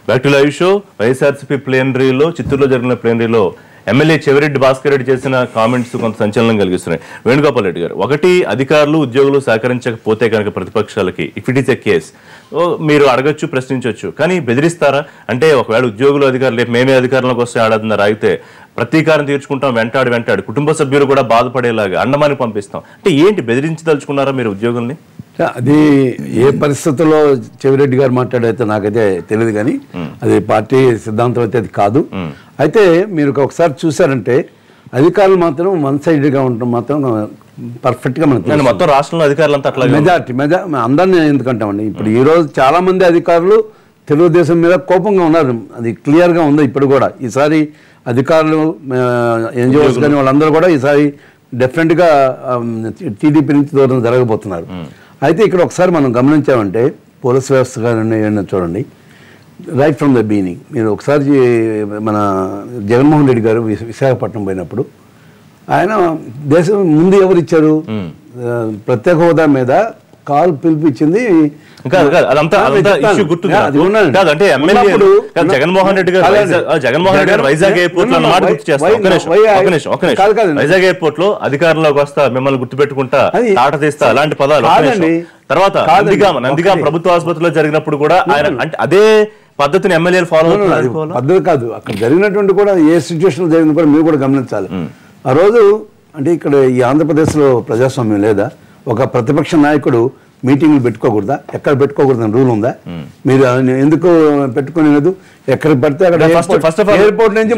Back to live show. YSRCP ప్లేనరీలో, చిత్తూరులో జరిగిన ప్లేనరీలో ఎమ్మెల్యే చెవిరెడ్డి భాస్కర్ రెడ్డి చేసిన కామెంట్స్ కొంత సంచలనం కలిగిస్తున్నాయి. వేణుగోపాల్ రెడ్డి గారు, ఒకటి, అధికారులు ఉద్యోగులు సహకరించకపోతే కనుక ప్రతిపక్షాలకి if it is a case మీరు అడగచ్చు, ప్రశ్నించవచ్చు, కానీ బెదిరిస్తారా? అంటే ఒకవేళ ఉద్యోగులు అధికారులు రేపు మేమే అధికారంలోకి వస్తే ఆడదున్నారు ఆగితే ప్రతీకారం తీర్చుకుంటాం, వెంటాడు కుటుంబ సభ్యులు కూడా బాధపడేలాగా అండమానికి పంపిస్తాం అంటే ఏంటి? బెదిరించదలుచుకున్నారా మీరు ఉద్యోగుల్ని? అది ఏ పరిస్థితుల్లో చెవిరెడ్డి గారు మాట్లాడైతే నాకైతే తెలియదు, కానీ అది పార్టీ సిద్ధాంతం అయితే అది కాదు. అయితే మీరు ఒకసారి చూసారంటే అధికారులు మాత్రం వన్ సైడ్గా ఉండటం మాత్రం పర్ఫెక్ట్గా మనకి మొత్తం రాష్ట్రంలో అధికారులు అంతా అట్లా మెజార్టీ అందరినీ ఎందుకంటామండి. ఇప్పుడు ఈరోజు చాలా మంది అధికారులు తెలుగుదేశం మీద కోపంగా ఉన్నారు, అది క్లియర్గా ఉంది. ఇప్పుడు కూడా ఈసారి అధికారులు ఎన్జిఓస్ కానీ వాళ్ళందరూ కూడా ఈసారి డెఫినెట్గా టీడీపీ నుంచి దూరం జరగబోతున్నారు. అయితే ఇక్కడ ఒకసారి మనం గమనించామంటే పోలీస్ వ్యవస్థ కానీ చూడండి, రైట్ ఫ్రమ్ ద బిగినింగ్ మీరు ఒకసారి మన జగన్మోహన్ రెడ్డి గారు విశాఖపట్నం పోయినప్పుడు ఆయన దేశం ముందు ఎవరు ఇచ్చారు? ప్రత్యేక హోదా మీద కాల్ పిలిపించింది జగన్మోహన్ రెడ్డి గారు వైజాగ్ ఎయిర్పోర్ట్ లో మాట గుర్తు చేస్తాం. వైజాగ్ ఎయిర్పోర్ట్ లో అధికారంలోకి వస్తా, మిమ్మల్ని గుర్తుపెట్టుకుంటా, తాట తీస్తా, అలాంటి పదాలు. తర్వాత నందిగాం ప్రభుత్వ ఆసుపత్రిలో జరిగినప్పుడు కూడా ఆయన అంటే అదే పద్ధతిని ఎమ్మెల్యేలు ఫాలో అవుతున్నారు. పద్ధతి కాదు, అక్కడ జరిగినటువంటి కూడా ఏ సిచ్యువేషన్ జరిగింది కూడా మీరు కూడా గమనించాలి. ఆ రోజు అంటే ఇక్కడ ఈ ఆంధ్రప్రదేశ్లో ప్రజాస్వామ్యం లేదా? ఒక ప్రతిపక్ష నాయకుడు మీటింగ్లు పెట్టుకోకూడదా? ఎక్కడ పెట్టుకోకూడదని రూల్ ఉందా? మీరు ఎందుకు పెట్టుకునేది? ఎక్కడ పడితే అక్కడ ఎయిర్పోర్ట్ నుంచి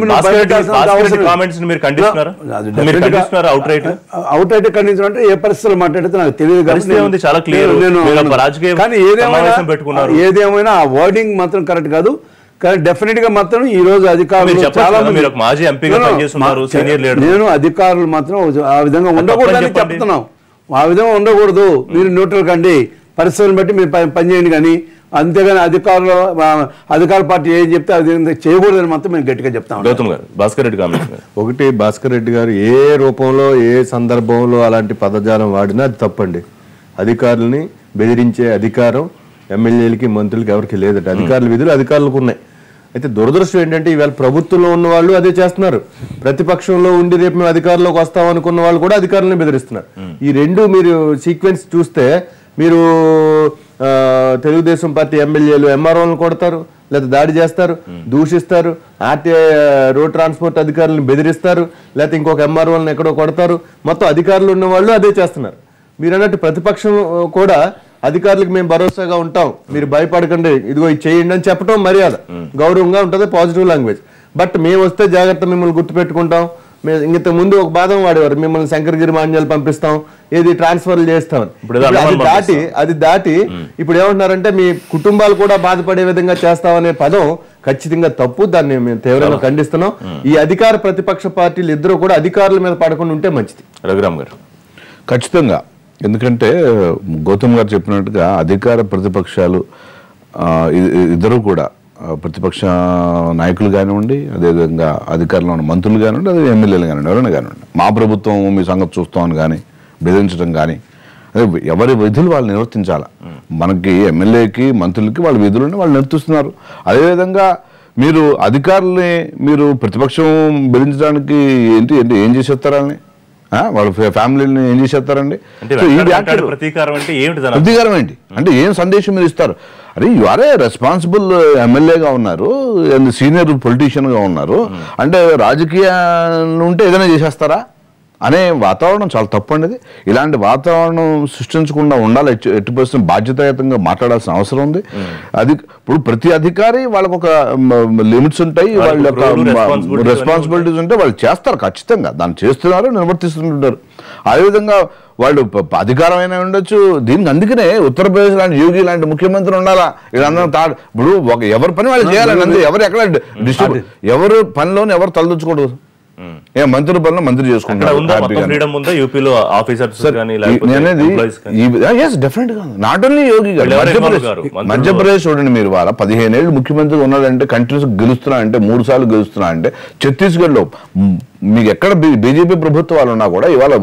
అవుట్ రైట్ ఖండించడం అంటే ఏ పరిస్థితుల్లో మాట్లాడితే నాకు తెలియదు. కానీ ఏదేమైనా ఆ వర్డింగ్ మాత్రం కరెక్ట్ కాదు. కానీ డెఫినెట్ గా మాత్రం ఈ రోజు అధికారులు చాలా నేను అధికారులు మాత్రం ఆ విధంగా ఉండకూడదని చెప్తున్నాం. ఆ విధంగా ఉండకూడదు, మీరు న్యూట్రల్ కండి, పరిస్థితులను బట్టి మీరు పనిచేయండి, కానీ అంతేగాని అధికార పార్టీ ఏం చెప్తే అది చేయకూడదని మాత్రం మేము గట్టిగా చెప్తాం. ఒకటి, భాస్కర్ రెడ్డి గారు ఏ రూపంలో ఏ సందర్భంలో అలాంటి పదజాలం వాడినా అది తప్పండి. అధికారులని బెదిరించే అధికారం ఎమ్మెల్యేలకి మంత్రులకి ఎవరికి లేదట. అధికారుల విధులు అధికారులకు ఉన్నాయి. అయితే దురదృష్టం ఏంటంటే ఈవేళ ప్రభుత్వంలో ఉన్న వాళ్ళు అదే చేస్తున్నారు. ప్రతిపక్షంలో ఉండి రేపు మేము అధికారంలోకి వస్తాం అనుకున్న వాళ్ళు కూడా అధికారులను బెదిరిస్తున్నారు. ఈ రెండు మీరు సీక్వెన్స్ చూస్తే మీరు తెలుగుదేశం పార్టీ ఎమ్మెల్యేలు ఎంఆర్ఓలను కొడతారు, లేదా దాడి చేస్తారు, దూషిస్తారు, ఆర్టీఐ రోడ్ ట్రాన్స్పోర్ట్ అధికారులను బెదిరిస్తారు, లేకపోతే ఇంకొక ఎంఆర్ఓలను ఎక్కడో కొడతారు. మొత్తం అధికారులు ఉన్న వాళ్ళు అదే చేస్తున్నారు. మీరు అన్నట్టు ప్రతిపక్షం కూడా అధికారులకు మేము భరోసాగా ఉంటాం, మీరు భయపడకండి, ఇదిగో ఇది చేయండి అని చెప్పడం మర్యాద, గౌరవంగా ఉంటుంది, పాజిటివ్ లాంగ్వేజ్. బట్ మేము వస్తే జాగ్రత్త, మిమ్మల్ని గుర్తుపెట్టుకుంటాం. మేము ఇంత ముందు ఒక బాధం వాడేవారు, మిమ్మల్ని శంకరగిరి మాన్యాలు పంపిస్తాం, ఏది ట్రాన్స్ఫర్లు చేస్తామని. అది దాటి ఇప్పుడు ఏమంటున్నారంటే మీ కుటుంబాలు కూడా బాధపడే విధంగా చేస్తామనే పదం ఖచ్చితంగా తప్పు. దాన్ని మేము తీవ్రంగా ఖండిస్తున్నాం. ఈ అధికార ప్రతిపక్ష పార్టీలు ఇద్దరు కూడా అధికారుల మీద పడకుండా ఉంటే మంచిది. రఘురామ్ గారు, ఖచ్చితంగా. ఎందుకంటే గౌతమ్ గారు చెప్పినట్టుగా అధికార ప్రతిపక్షాలు ఇద్దరు కూడా, ప్రతిపక్ష నాయకులు కానివ్వండి, అదేవిధంగా అధికారంలో ఉన్న మంత్రులు కానివ్వండి, అదే ఎమ్మెల్యేలు కానివ్వండి, ఎవరైనా కానివ్వండి, మా ప్రభుత్వం మీ సంగతి చూస్తామని కానీ బెదిరించడం కానీ, అదే ఎవరి విధులు వాళ్ళు నిర్వర్తించాలి. మనకి ఎమ్మెల్యేకి మంత్రులకి వాళ్ళ విధులని వాళ్ళు నిర్వర్తిస్తున్నారు. అదేవిధంగా మీరు అధికారుల్ని మీరు ప్రతిపక్షం బెదిరించడానికి ఏం చేసేస్తారని వాళ్ళ ఫ్యామిలీని ఏం చేసేస్తారండి? ప్రతీకారం ఏంటి అంటే ఏం సందేశం మీరు ఇస్తారు? అరే యు ఆర్ ఏ రెస్పాన్సిబుల్ ఎమ్మెల్యేగా ఉన్నారు, సీనియర్ పొలిటీషియన్గా ఉన్నారు, అంటే రాజకీయాలు ఉంటే ఏదైనా చేసేస్తారా అనే వాతావరణం చాలా తప్పు అండి. ఇలాంటి వాతావరణం సృష్టించకుండా ఉండాలి. ఎట్టి పరిస్థితుల్లో బాధ్యతాయుతంగా మాట్లాడాల్సిన అవసరం ఉంది. అది ఇప్పుడు ప్రతి అధికారి వాళ్ళకు ఒక లిమిట్స్ ఉంటాయి, వాళ్ళ యొక్క రెస్పాన్సిబిలిటీస్ ఉంటాయి, వాళ్ళు చేస్తారు ఖచ్చితంగా, దాన్ని చేస్తున్నారు, నిర్వర్తిస్తుంటారు. అదేవిధంగా వాళ్ళు అధికారమైనా ఉండొచ్చు. దీనికి అందుకనే ఉత్తరప్రదేశ్ లాంటి యోగి లాంటి ముఖ్యమంత్రి ఉండాలా. వీళ్ళందరూ ఇప్పుడు ఎవరి పని వాళ్ళు చేయాలని అంతే, ఎవరు ఎక్కడ ఎవరు పనిలోనే ఎవరు తలదొచ్చకూడదు. మంత్రి పనులు మంత్రి చేసుకుంటారు. నాట్ ఓన్లీ యోగి గారు, మధ్యప్రదేశ్ చూడండి మీరు, వాళ్ళ 15 ఏళ్ళు ముఖ్యమంత్రి ఉన్నాడంటే, కంటిన్యూస్ గెలుస్తున్నా అంటే, 3 సార్లు గెలుస్తున్నా అంటే, ఛత్తీస్గఢ్ లో మీకు ఎక్కడ బీజేపీ ప్రభుత్వాలు ఉన్నా కూడా ఇవాళ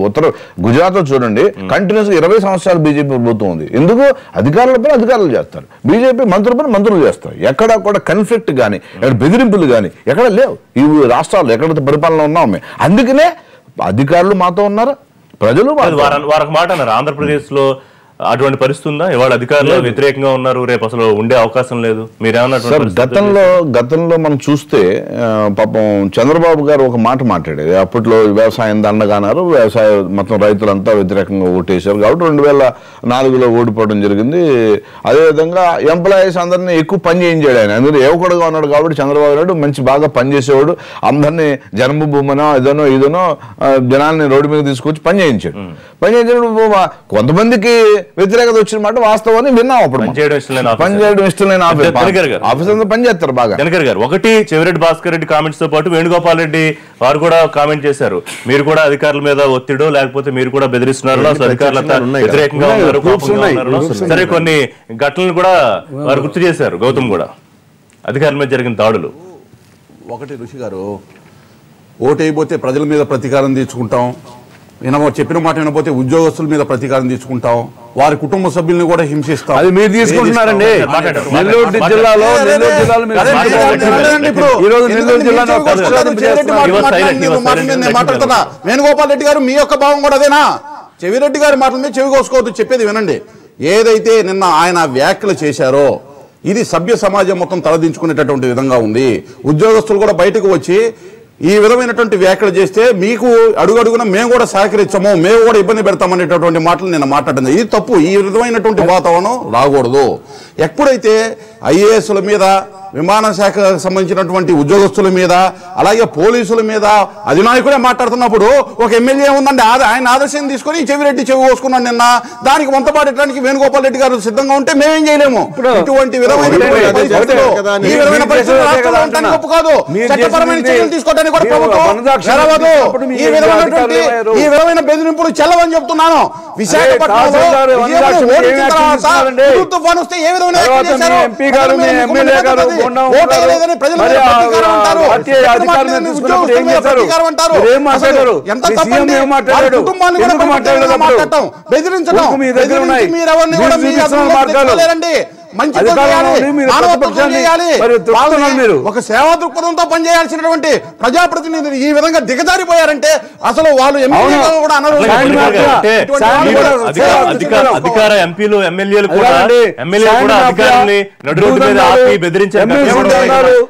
గుజరాత్ లో చూడండి కంటిన్యూస్ 20 సంవత్సరాలు బీజేపీ ప్రభుత్వం ఉంది. ఎందుకు? అధికారుల పని అధికారులు చేస్తారు, బీజేపీ మంత్రుల పని మంత్రులు చేస్తారు. ఎక్కడ కూడా కన్ఫ్లిక్ట్ కానీ బెదిరింపులు కానీ ఎక్కడ లేవు ఈ రాష్ట్రాల్లో ఎక్కడ పరిపాలన ఉన్నాం మేము. అందుకనే అధికారులు మాతో ఉన్నారు, ప్రజలు వారొక మాట అన్నారు, ఆంధ్రప్రదేశ్ లో అటువంటి పరిస్థితి ఉందా? ఇవాళ అధికారులు వ్యతిరేకంగా ఉన్నారు, రేపు అసలు ఉండే అవకాశం లేదు. గతంలో మనం చూస్తే పాపం చంద్రబాబు గారు ఒక మాట మాట్లాడేది, అప్పట్లో వ్యవసాయం దండగానారు, వ్యవసాయ మొత్తం రైతులంతా వ్యతిరేకంగా ఓటేశారు కాబట్టి 2004లో ఓడిపోవడం జరిగింది. అదేవిధంగా ఎంప్లాయీస్ అందరినీ ఎక్కువ పని చేయించాడు ఆయన, అందులో యువకుడుగా ఉన్నాడు కాబట్టి చంద్రబాబు నాయుడు మంచి బాగా పనిచేసేవాడు, అందరినీ జన్మభూమనో ఇదనో జనాల్ని రోడ్డు మీద తీసుకొచ్చి పని చేయించాడు. కొంతమందికి వ్యతిరేకత వచ్చిన మాట వాస్తవాన్ని విన్నాం. అప్పుడు పనిచేయడం ఇష్టం లేని ఆఫీసర్ పని చేస్తారు బాగా. జనకర్ గారు, ఒకటి చెవిరెడ్డి భాస్కర్ రెడ్డి కామెంట్స్ తో పాటు వేణుగోపాల్ రెడ్డి వారు కూడా కామెంట్ చేశారు, మీరు కూడా అధికారుల మీద ఒత్తిడో లేకపోతే మీరు కూడా బెదిరిస్తున్నారు, అధికారులంతా వ్యతిరేకంగా ఉన్నారు. సరే, కొన్ని ఘటనలు కూడా వారు గుర్తు చేశారు. గౌతమ్ కూడా అధికారుల మీద జరిగిన దాడులు. ఒకటి ఋషి గారు, ఓటైపోతే ప్రజల మీద ప్రతీకారం తీర్చుకుంటాం, చెప్పిన మాట వినకపోతే ఉద్యోగస్తుల మీద ప్రతీకారం తీసుకుంటాం, వారి కుటుంబ సభ్యుల్ని కూడా హింసిస్తాం. అది మీరు తీసుకుంటున్నారండి. నెల్లూరు జిల్లాలో మాట్లాడుతున్నా వేణుగోపాల్ రెడ్డి గారు, మీ యొక్క భావం కూడా అదేనా? చెవిరెడ్డి గారి మాటల మీద చెవి కోసుకోవద్దు, చెప్పేది వినండి. ఏదైతే నిన్న ఆయన వ్యాఖ్యలు చేశారో ఇది సభ్య సమాజం మొత్తం తలదించుకునేటటువంటి విధంగా ఉంది. ఉద్యోగస్తులు కూడా బయటకు వచ్చి ఈ విధమైనటువంటి వ్యాఖ్యలు చేస్తే మీకు అడుగడుగున మేము కూడా సహకరించము, మేము కూడా ఇబ్బంది పెడతామనేటటువంటి మాటలు నేను మాట్లాడింది. ఇది తప్పు. ఈ విధమైనటువంటి వాతావరణం రాకూడదు. ఎప్పుడైతే ఐఏఎస్ల మీద, విమాన శాఖకు సంబంధించినటువంటి ఉద్యోగస్తుల మీద, అలాగే పోలీసుల మీద అధినాయకుడే మాట్లాడుతున్నప్పుడు ఒక ఎమ్మెల్యే ఉందండి, ఆయన ఆదర్శం తీసుకొని చెవిరెడ్డి చెవి కోసుకున్నాడు నిన్న. దానికి వంతపాడటానికి వేణుగోపాల్ రెడ్డి గారు సిద్ధంగా ఉంటే మేమేం చేయలేము. ఇటువంటి విధమైన పరిస్థితులు రాష్ట్రంలో ఉండడానికి ఒప్పు కాదు. చట్టపరమైన చర్యలు తీసుకోవడానికి కూడా ప్రభుత్వం జరగదు. ఈ విధమైన బెదిరింపులు చెల్లవని చెప్తున్నాను. విశాఖపట్నంలో తుఫాను వస్తే ఏ విధమైన బెదిరించడం ఒక సేవా దృక్పథంతో పనిచేయాల్సినటువంటి ప్రజాప్రతినిధులు ఈ విధంగా దిగజారిపోయారంటే అసలు వాళ్ళు కూడా అధికార ఎంపీలు ఎమ్మెల్యేలు కూడా అధికారుల్ని నడు రోడ్డు మీద ఆపి బెదిరించారు.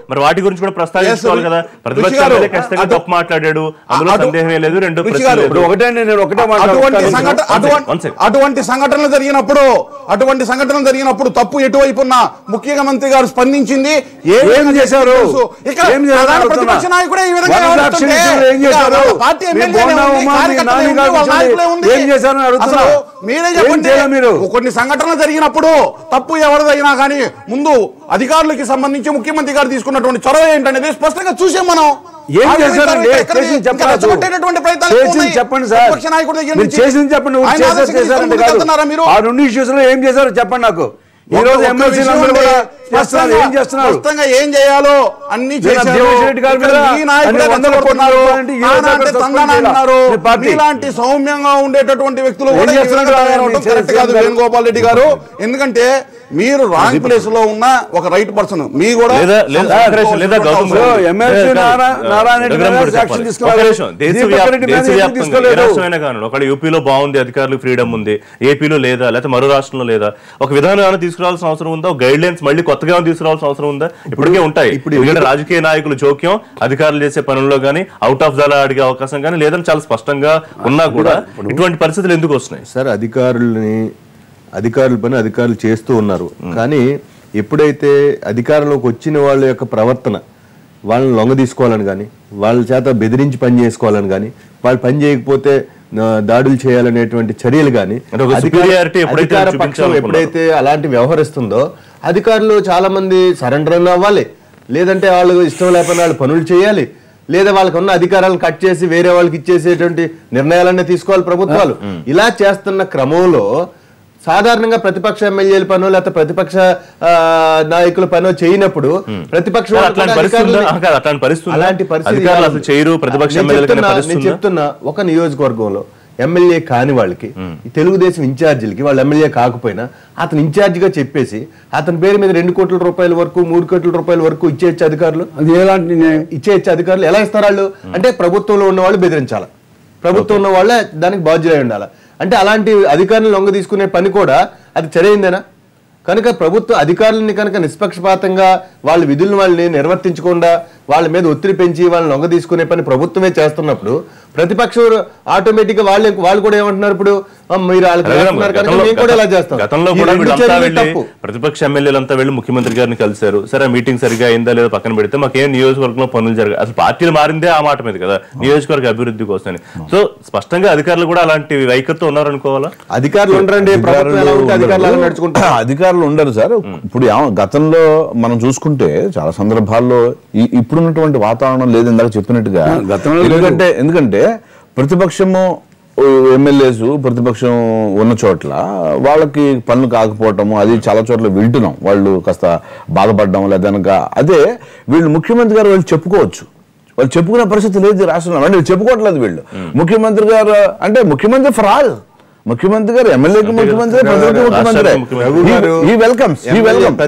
మరి వాటి గురించి కూడా ప్రస్తావించుకోవాలి కదా. ప్రతిపక్షాలు ఖచ్చితంగా తప్పు మాట్లాడాడు, అందులో సందేహమే లేదు. అటువంటి సంఘటనలు జరిగినప్పుడు తప్పు ఎటువైపున్నా ముఖ్యమంత్రి గారు స్పందించింది. ఏం చేశారు? ప్రతిపక్ష నాయకుడే ఈ విధంగా పార్టీ మీరే చెప్పండి. కొన్ని సంఘటనలు జరిగినప్పుడు తప్పు ఎవరిదైనా కానీ ముందు అధికారులకి సంబంధించి ముఖ్యమంత్రి గారు తీసుకున్నటువంటి చొరవ ఏంటనేది స్పష్టంగా చూసాం మనం. ఏం చేశారండి? చెప్పండి సార్, చెప్పండి. ఆ రెండు ఇష్యూస్ లో ఏం చేశారో చెప్పండి నాకు. ఈ రోజు ఎమ్మెల్సీ ఏం చేస్తున్నారు, ఏం చేయాలో అన్ని ఇలాంటి సౌమ్యంగా ఉండేటటువంటి వ్యక్తులు వేణుగోపాల్ రెడ్డి గారు. ఎందుకంటే మీరు రాంగ్ ప్లేస్ లో ఉన్న ఒక రైట్ పర్సన్, మీ కూడా యూపీలో బాగుంది, అధికారులకు ఫ్రీడమ్ ఉంది, ఏపీలో లేదా, లేకపోతే మరో రాష్ట్రంలో లేదా, ఒక విధానం తీసుకురావాల్సిన అవసరం ఉందా? గైడ్ లైన్స్ మళ్ళీ కొత్తగా తీసుకురావాల్సిన అవసరం ఉందా? ఇప్పటికే ఉంటాయి. ఇప్పుడు రాజకీయ నాయకులు జోక్యం, అధికారులు చేసే పనుల్లో కానీ అవుట్ ఆఫ్ ద లా అడిగే అవకాశం కానీ లేదని చాలా స్పష్టంగా ఉన్నా కూడా ఇటువంటి పరిస్థితులు ఎందుకు వస్తున్నాయి సార్? అధికారుల పని అధికారులు చేస్తూ ఉన్నారు. కానీ ఎప్పుడైతే అధికారంలోకి వచ్చిన వాళ్ళ యొక్క ప్రవర్తన, వాళ్ళని లొంగ తీసుకోవాలని కానీ, వాళ్ళ చేత బెదిరించి పని చేసుకోవాలని కానీ, వాళ్ళు పని చేయకపోతే దాడులు చేయాలనేటువంటి చర్యలు కానీ, అధికార పక్షం ఎప్పుడైతే అలాంటి వ్యవహరిస్తుందో అధికారులు చాలా మంది సరెండర్ అవ్వాలి, లేదంటే వాళ్ళు ఇష్టం లేకపోయినా వాళ్ళు పనులు చేయాలి, లేదా వాళ్ళకు ఉన్న అధికారాలను కట్ చేసి వేరే వాళ్ళకి ఇచ్చేసేటువంటి నిర్ణయాలన్నీ తీసుకోవాలి ప్రభుత్వాలు. ఇలా చేస్తున్న క్రమంలో సాధారణంగా ప్రతిపక్ష ఎమ్మెల్యేల పనో లేకపోతే ప్రతిపక్ష నాయకుల పనో చేయనప్పుడు ప్రతిపక్ష అలాంటి పరిస్థితి నేను చెప్తున్నా. ఒక నియోజకవర్గంలో ఎమ్మెల్యే కాని వాళ్ళకి తెలుగుదేశం ఇన్ఛార్జీలకి వాళ్ళు ఎమ్మెల్యే కాకపోయినా అతను ఇన్ఛార్జిగా చెప్పేసి అతని పేరు మీద 2 కోట్ల రూపాయల వరకు 3 కోట్ల రూపాయల వరకు ఇచ్చేయచ్చు అధికారులు. అది ఎలాంటి ఇచ్చేయచ్చు అధికారులు ఎలా ఇస్తారు వాళ్ళు అంటే ప్రభుత్వంలో ఉన్న వాళ్ళు బెదిరించాలి, ప్రభుత్వం ఉన్న వాళ్ళే దానికి బాధ్యులై ఉండాలి. అంటే అలాంటి అధికారులను లొంగ తీసుకునే పని కూడా అది సరైందేనా? కనుక ప్రభుత్వ అధికారులని కనుక నిష్పక్షపాతంగా వాళ్ళ విధులను వాళ్ళని నిర్వర్తించకుండా వాళ్ళ మీద ఒత్తిడి పెంచి వాళ్ళని లొంగ తీసుకునే పని ప్రభుత్వమే చేస్తున్నప్పుడు ప్రతిపక్షం ఆటోమేటిక్ గా వాళ్ళు కూడా ఏమంటున్నారు, ఇప్పుడు మీరు ప్రతిపక్ష ఎమ్మెల్యేలంతా వెళ్ళి ముఖ్యమంత్రి గారిని కలిశారు. సరే మీటింగ్ సరిగా అయిందా లేదా పక్కన పెడితే మాకేం నియోజకవర్గంలో పనులు జరగాలి. అసలు పార్టీలు మారిందే ఆ మాట మీద కదా, నియోజకవర్గ అభివృద్ధి కోసం. సో స్పష్టంగా అధికారులు కూడా అలాంటి వైఖరితో ఉన్నారనుకోవాలా? అధికారులు ఉండరండి, అధికారులు ఉండరు సార్. ఇప్పుడు గతంలో మనం చూసుకుంటే చాలా సందర్భాల్లో ఇప్పుడున్నటువంటి వాతావరణం లేదు ఇందాక చెప్పినట్టుగా. ఎందుకంటే ప్రతిపక్షము ఎమ్మెల్యేస్ ప్రతిపక్షం ఉన్న చోట్ల వాళ్ళకి పనులు కాకపోవటము అది చాలా చోట్ల వింటున్నాం. వాళ్ళు కాస్త బాధపడడం లేదా అదే వీళ్ళు ముఖ్యమంత్రి గారు వాళ్ళు చెప్పుకోవచ్చు. వాళ్ళు చెప్పుకునే పరిస్థితి లేదు రాష్ట్రంలో. అంటే చెప్పుకోవట్లేదు వీళ్ళు. ముఖ్యమంత్రి గారు అంటే ముఖ్యమంత్రి ఫర్ ఆల్, ముఖ్యమంత్రి గారు ఎమ్మెల్యేకి ముఖ్యమంత్రి, ప్రజలకు ముఖ్యమంత్రి.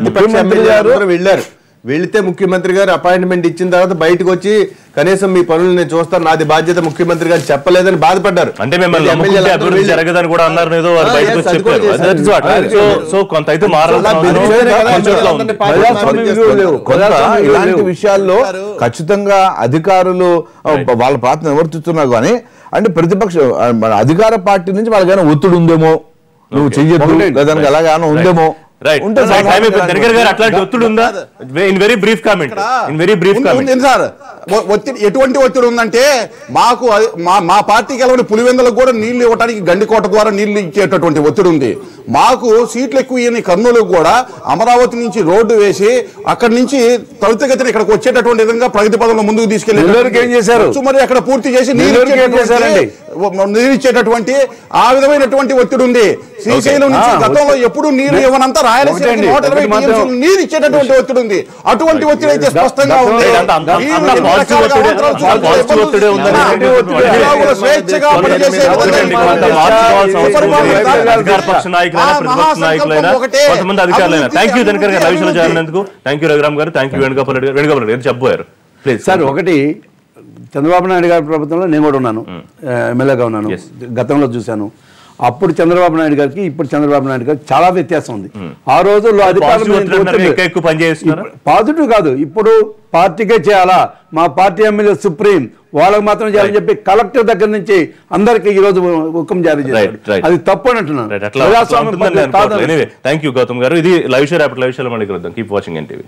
ముఖ్యమంత్రి గారు వెళ్ళారు, వెళితే ముఖ్యమంత్రి గారు అపాయింట్మెంట్ ఇచ్చిన తర్వాత బయటకు వచ్చి కనీసం మీ పనులు నేను చూస్తాను, నాది బాధ్యత ముఖ్యమంత్రి గారు చెప్పలేదని బాధపడ్డారు. అంటే జరగదని కూడా అన్నారు. ఇలాంటి విషయాల్లో ఖచ్చితంగా అధికారులు వాళ్ళ పాత్ర నివర్తిస్తున్నారు. కానీ అంటే ప్రతిపక్ష అధికార పార్టీ నుంచి వాళ్ళకైనా ఒత్తిడి ఉందేమో, నువ్వు చెయ్యొద్దు లేదా అలాగైనా ఉందేమో. అట్లాంటి ఒత్తిడి ఉందా? In very brief comment. Sir ఎటువంటి ఒత్తిడి ఉందంటే మాకు మా పార్టీకి వెళ్ళని పులివెందులకు కూడా నీళ్లు ఇవ్వడానికి గండికోట ద్వారా నీళ్లు ఇచ్చేటటువంటి ఒత్తిడి ఉంది. మాకు సీట్లు ఎక్కువ ఇవ్వని కర్నూలుకు కూడా అమరావతి నుంచి రోడ్డు వేసి అక్కడి నుంచి త్వరితగతిన ఇక్కడికి వచ్చేటటువంటి విధంగా ప్రగతి పదంలో ముందుకు తీసుకెళ్లి మరి అక్కడ పూర్తి చేసి నీరు ఇచ్చేటటువంటి ఆ విధమైనటువంటి ఒత్తిడి ఉంది. శ్రీశైలం నుంచి గతంలో ఎప్పుడు నీరు ఇవ్వనంత రాయలసీమ 120 నీరు ఇచ్చేటటువంటి ఒత్తిడి ఉంది. అటువంటి ఒత్తిడి అయితే స్పష్టంగా ఉంది. స్వేచ్ఛగా పనిచేసే కొంతమంది అధికారులైనా. థ్యాంక్ యూ దినకర్ గారు విషయంలో చేరినందుకు. థ్యాంక్ యూ రఘురామ్ గారు. థ్యాంక్ యూ వేణుగోపాల్ రెడ్డి గారు. వేణుగోపాల్ రెడ్డి గారు చెప్పబోయారు ప్లీజ్. సార్ ఒకటి, చంద్రబాబు నాయుడు గారి ప్రభుత్వంలో నేను కూడా ఉన్నాను, ఎమ్మెల్యేగా ఉన్నాను. గతంలో చూశాను. అప్పుడు చంద్రబాబు నాయుడు గారికి ఇప్పుడు చంద్రబాబు నాయుడు గారికి చాలా వ్యత్యాసం ఉంది. ఆ రోజుల్లో పాజిటివ్ కాదు, ఇప్పుడు పార్టీకే చేయాలా, మా పార్టీ ఎమ్మెల్యే సుప్రీం వాళ్ళకి మాత్రం చేయాలని చెప్పి కలెక్టర్ దగ్గర నుంచి అందరికి ఈ రోజు హుకుం జారీ చేశారు. అది తప్పు అని అంటున్నాను. థ్యాంక్ యూ గౌతమ్ గారు. ఇది లైవ్ షో, రేపటి లైవ్ షోలో మళ్ళీ కలుద్దాం. Keep watching NTV.